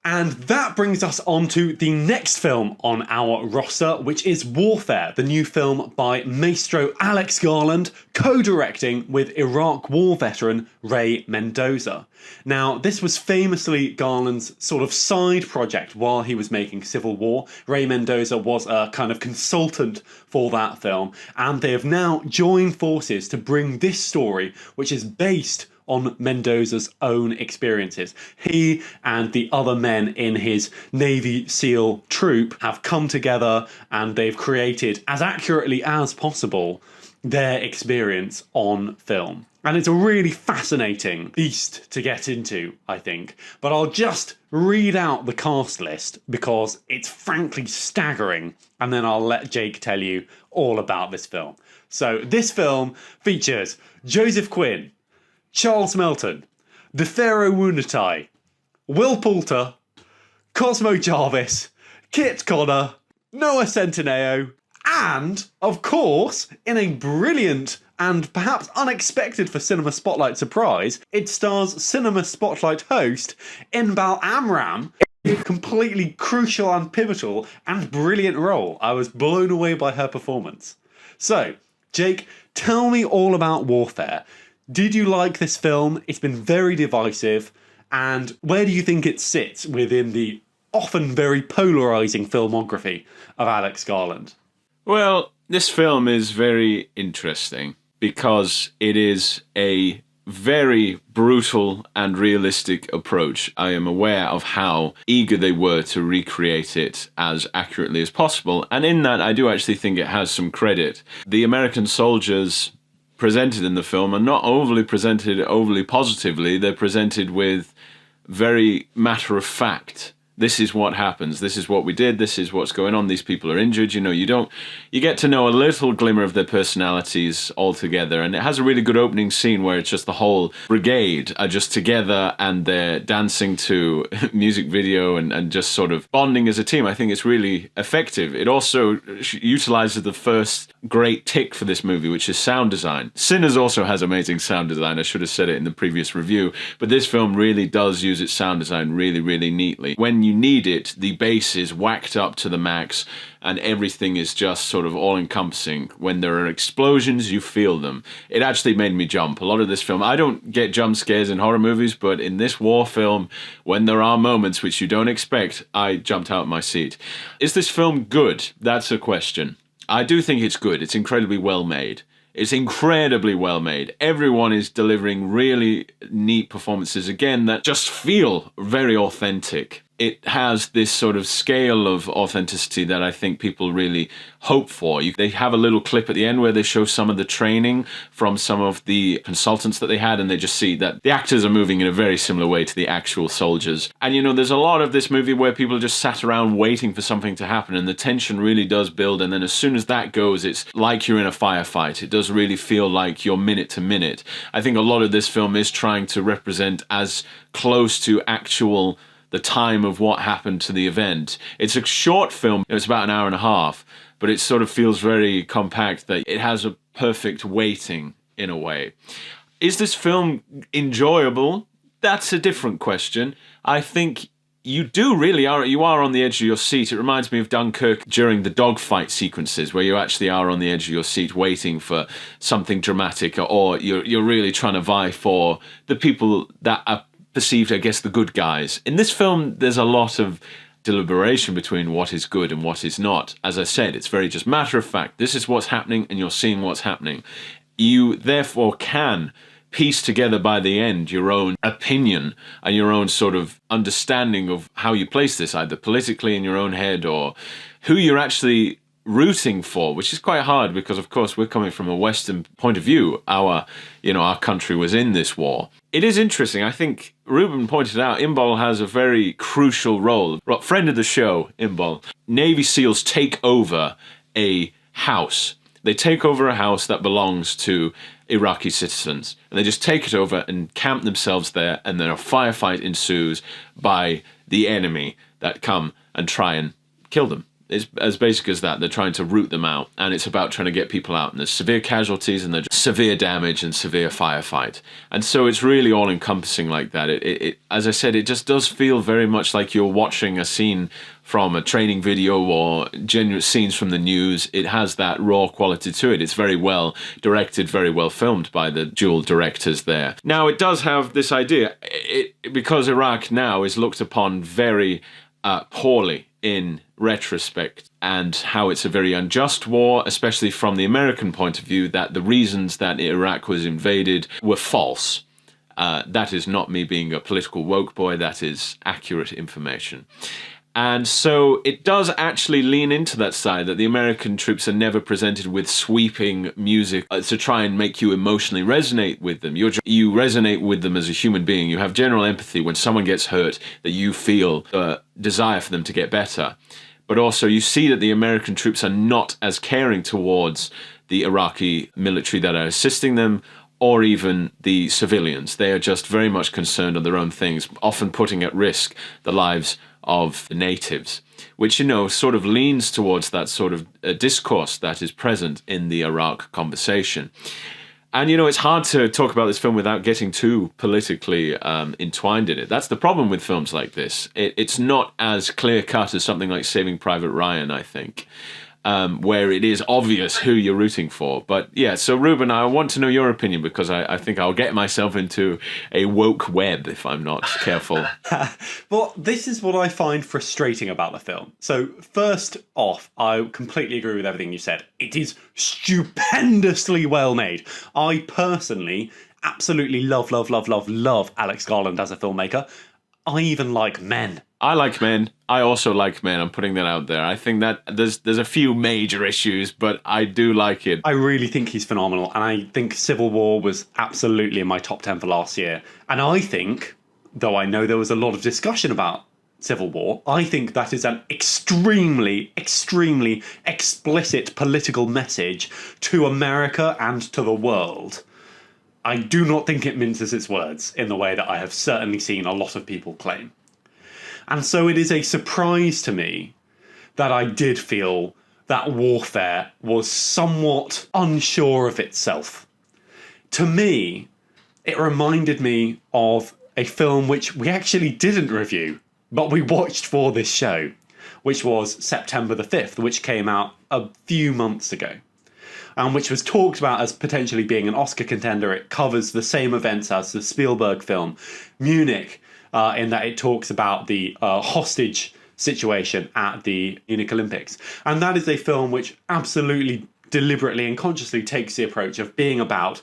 And that brings us on to the next film on our roster, which is Warfare, the new film by Maestro Alex Garland, co-directing with Iraq War veteran Ray Mendoza. Now, this was famously Garland's sort of side project while he was making Civil War. Ray Mendoza was a kind of consultant for that film, and they have now joined forces to bring this story, which is based on Mendoza's own experiences. He and the other men in his Navy SEAL troop have come together and they've created, as accurately as possible, their experience on film. And it's a really fascinating beast to get into, I think. But I'll just read out the cast list because it's frankly staggering, and then I'll let Jake tell you all about this film. So this film features Joseph Quinn, Charles Melton, D'Pharaoh Woon-a-tai, Will Poulter, Cosmo Jarvis, Kit Connor, Noah Centineo, and, of course, in a brilliant and perhaps unexpected for Cinema Spotlight surprise, it stars Cinema Spotlight host Inbal Amram in a completely crucial and pivotal and brilliant role. I was blown away by her performance. So, Jake, tell me all about Warfare. Did you like this film? It's been very divisive. And where do you think it sits within the often very polarising filmography of Alex Garland? Well, this film is very interesting because it is a very brutal and realistic approach. I am aware of how eager they were to recreate it as accurately as possible. And in that, I do actually think it has some credit. The American soldiers presented in the film are not presented overly positively. They're presented with very matter-of-fact, this is what happens, this is what we did, this is what's going on, these people are injured. You know, you get to know a little glimmer of their personalities altogether, and it has a really good opening scene where it's just the whole brigade are just together and they're dancing to music video and just sort of bonding as a team. I think it's really effective. It also utilizes the first great tick for this movie, which is sound design. Sinners also has amazing sound design. I should have said it in the previous review, but this film really does use its sound design really, really neatly. When you need it, the bass is whacked up to the max and everything is just sort of all-encompassing. When there are explosions, you feel them. It actually made me jump. A lot of this film, I don't get jump scares in horror movies, but in this war film, when there are moments which you don't expect, I jumped out of my seat. Is this film good? That's a question. I do think it's good. It's incredibly well made. It's incredibly well made. Everyone is delivering really neat performances, again, that just feel very authentic. It has this sort of scale of authenticity that I think people really hope for. They have a little clip at the end where they show some of the training from some of the consultants that they had, and they just see that the actors are moving in a very similar way to the actual soldiers. And, you know, there's a lot of this movie where people just sat around waiting for something to happen, and the tension really does build, and then as soon as that goes, it's like you're in a firefight. It does really feel like you're minute to minute. I think a lot of this film is trying to represent as close to the time of what happened to the event. It's a short film, it's about an hour and a half, but it sort of feels very compact, that it has a perfect weighting in a way. Is this film enjoyable? That's a different question. I think you are on the edge of your seat. It reminds me of Dunkirk during the dogfight sequences where you actually are on the edge of your seat waiting for something dramatic, or you're really trying to vie for the people that are perceived, I guess, the good guys. In this film, there's a lot of deliberation between what is good and what is not. As I said, it's very just matter of fact. This is what's happening, and you're seeing what's happening. You, therefore, can piece together by the end your own opinion and your own sort of understanding of how you place this, either politically in your own head or who you're actually rooting for, which is quite hard because, of course, we're coming from a Western point of view. Our country was in this war. It is interesting. I think Reuben pointed out Inbal has a very crucial role. Friend of the show, Inbal. Navy SEALs take over a house. They take over a house that belongs to Iraqi citizens. And they just take it over and camp themselves there, and then a firefight ensues by the enemy that come and try and kill them. It's as basic as that. They're trying to root them out, and it's about trying to get people out. And there's severe casualties, and there's severe damage and severe firefight. And so it's really all-encompassing like that. It, as I said, it just does feel very much like you're watching a scene from a training video or genuine scenes from the news. It has that raw quality to it. It's very well directed, very well filmed by the dual directors there. Now, it does have this idea, because Iraq now is looked upon very poorly in retrospect, and how it's a very unjust war, especially from the American point of view, that the reasons that Iraq was invaded were false. That is not me being a political woke boy, that is accurate information. And so it does actually lean into that side, that the American troops are never presented with sweeping music to try and make you emotionally resonate with them. You resonate with them as a human being. You have general empathy when someone gets hurt, that you feel a desire for them to get better. But also you see that the American troops are not as caring towards the Iraqi military that are assisting them, or even the civilians. They are just very much concerned on their own things, often putting at risk the lives of the natives, which, sort of leans towards that sort of discourse that is present in the Iraq conversation. And, it's hard to talk about this film without getting too politically entwined in it. That's the problem with films like this. It's not as clear-cut as something like Saving Private Ryan, I think, where it is obvious who you're rooting for. But yeah, so Reuben, I want to know your opinion, because I think I'll get myself into a woke web if I'm not careful. Well, this is what I find frustrating about the film. So first off, I completely agree with everything you said. It is stupendously well made. I personally absolutely love Alex Garland as a filmmaker. I even like Men. I like Men. I also like Men. I'm putting that out there. I think that there's a few major issues, but I do like it. I really think he's phenomenal, and I think Civil War was absolutely in my top 10 for last year. And I think, though I know there was a lot of discussion about Civil War, I think that is an extremely explicit political message to America and to the world. I do not think it minces its words in the way that I have certainly seen a lot of people claim. And so it is a surprise to me that I did feel that Warfare was somewhat unsure of itself. To me, it reminded me of a film which we actually didn't review, but we watched for this show, which was September the 5th, which came out a few months ago, and which was talked about as potentially being an Oscar contender. It covers the same events as the Spielberg film, Munich, in that it talks about the hostage situation at the Munich Olympics. And that is a film which absolutely deliberately and consciously takes the approach of being about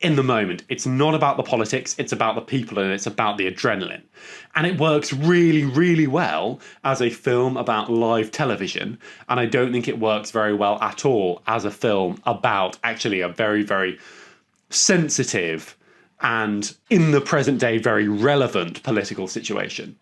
in the moment. It's not about the politics, it's about the people, and it's about the adrenaline. And it works really well as a film about live television, and I don't think it works very well at all as a film about actually a very sensitive and in the present day very relevant political situation.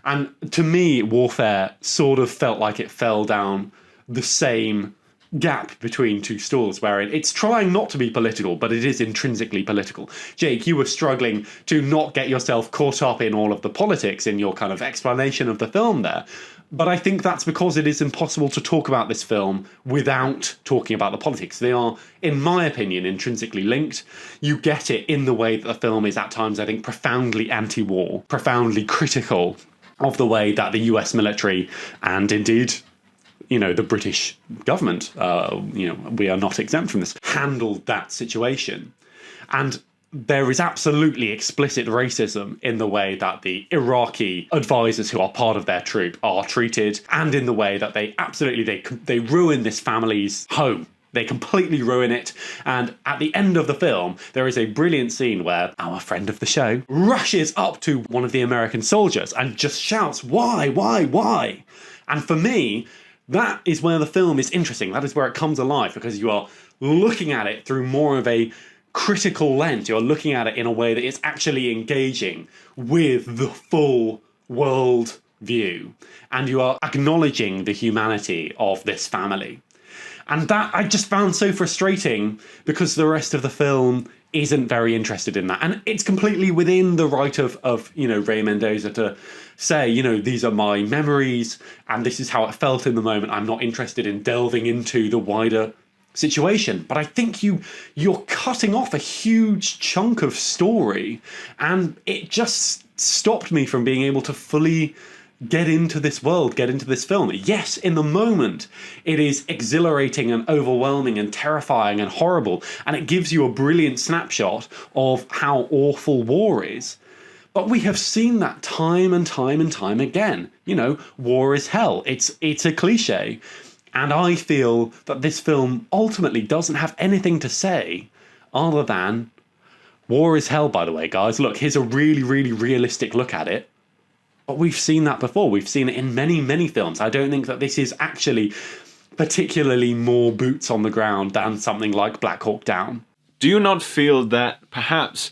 And to me, Warfare sort of felt like it fell down the same gap between two stools, where it's trying not to be political, but it is intrinsically political. Jake, you were struggling to not get yourself caught up in all of the politics in your kind of explanation of the film there. But I think that's because it is impossible to talk about this film without talking about the politics. They are, in my opinion, intrinsically linked. You get it in the way that the film is at times, I think, profoundly anti-war, profoundly critical of the way that the US military and indeed, the British government, we are not exempt from this, handled that situation. And there is absolutely explicit racism in the way that the Iraqi advisors who are part of their troop are treated, and in the way that they ruin this family's home. They completely ruin it. And at the end of the film, there is a brilliant scene where our friend of the show rushes up to one of the American soldiers and just shouts, why? And for me, that is where the film is interesting. That is where it comes alive, because you are looking at it through more of a critical lens. You're looking at it in a way that is actually engaging with the full world view, and you are acknowledging the humanity of this family. And that I just found so frustrating, because the rest of the film isn't very interested in that. And it's completely within the right of Ray Mendoza to say, these are my memories and this is how it felt in the moment. I'm not interested in delving into the wider situation. But I think you're cutting off a huge chunk of story, and it just stopped me from being able to fully get into this world, get into this film. Yes, in the moment, it is exhilarating and overwhelming and terrifying and horrible, and it gives you a brilliant snapshot of how awful war is. But we have seen that time and time and time again. War is hell. It's a cliche. And I feel that this film ultimately doesn't have anything to say other than war is hell, by the way, guys. Look, here's a really, really realistic look at it. But we've seen that before. We've seen it in many, many films. I don't think that this is actually particularly more boots on the ground than something like Black Hawk Down. Do you not feel that perhaps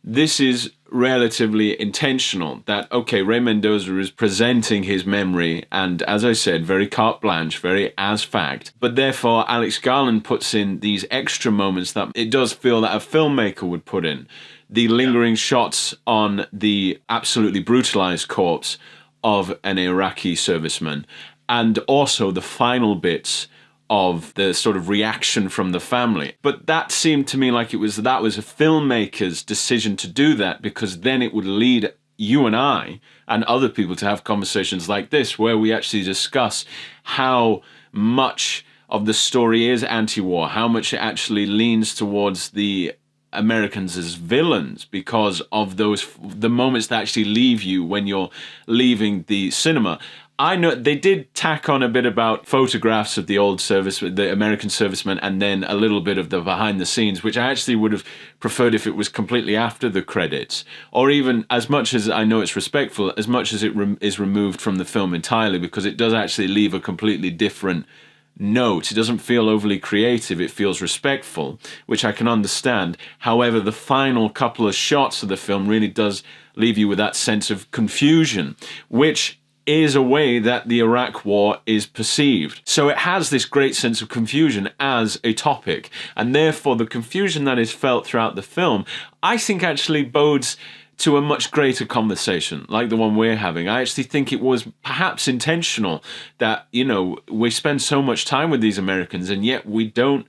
this is relatively intentional? That, okay, Ray Mendoza is presenting his memory, and as I said, very carte blanche, very as fact, but therefore Alex Garland puts in these extra moments that it does feel that a filmmaker would put in. The lingering shots on the absolutely brutalized corpse of an Iraqi serviceman, and also the final bits of the sort of reaction from the family. But that seemed to me like that was a filmmaker's decision to do that, because then it would lead you and I and other people to have conversations like this, where we actually discuss how much of the story is anti-war, how much it actually leans towards the Americans as villains because of the moments that actually leave you when you're leaving the cinema. I know they did tack on a bit about photographs of the the American servicemen, and then a little bit of the behind the scenes, which I actually would have preferred if it was completely after the credits, or even, as much as I know it's respectful, as much as it is removed from the film entirely, because it does actually leave a completely different note. It doesn't feel overly creative, it feels respectful, which I can understand. However, the final couple of shots of the film really does leave you with that sense of confusion, which is a way that the Iraq War is perceived. So it has this great sense of confusion as a topic, and therefore the confusion that is felt throughout the film, I think actually bodes to a much greater conversation like the one we're having. I actually think it was perhaps intentional that, we spend so much time with these Americans, and yet we don't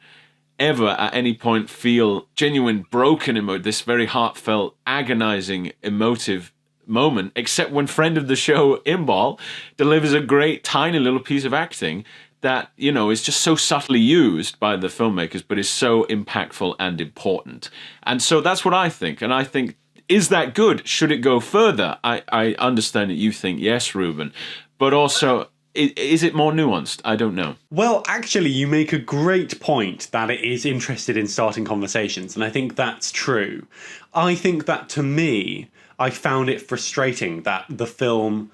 ever at any point feel genuine broken this very heartfelt, agonizing, emotive moment, except when friend of the show Inbal delivers a great tiny little piece of acting that is just so subtly used by the filmmakers, but is so impactful and important. And so that's what I think. And I think, is that good? Should it go further? I understand that you think yes, Reuben, but also, is it more nuanced? I don't know. Well, actually, you make a great point that it is interested in starting conversations, and I think that's true. I think that, to me, I found it frustrating that the film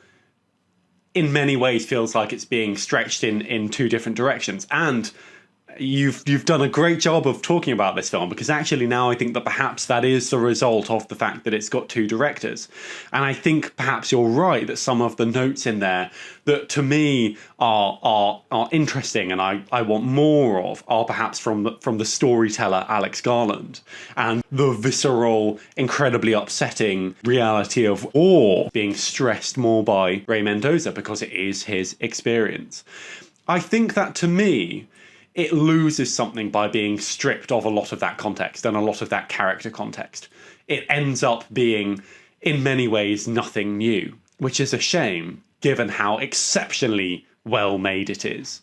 in many ways feels like it's being stretched in two different directions. And you've done a great job of talking about this film, because actually now I think that perhaps that is the result of the fact that it's got two directors. And I think perhaps you're right that some of the notes in there that to me are interesting and I want more of are perhaps from the storyteller Alex Garland, and the visceral, incredibly upsetting reality of war being stressed more by Ray Mendoza because it is his experience. I think that, to me, it loses something by being stripped of a lot of that context and a lot of that character context. It ends up being, in many ways, nothing new, which is a shame, given how exceptionally well made it is.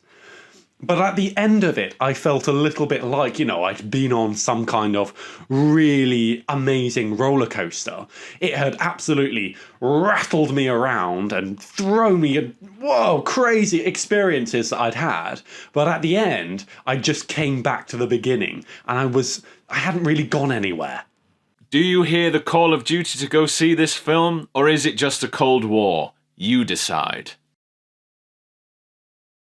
But at the end of it, I felt a little bit like, I'd been on some kind of really amazing roller coaster. It had absolutely rattled me around and thrown me crazy experiences that I'd had. But at the end, I just came back to the beginning, and I hadn't really gone anywhere. Do you hear the call of duty to go see this film, or is it just a Cold War? You decide.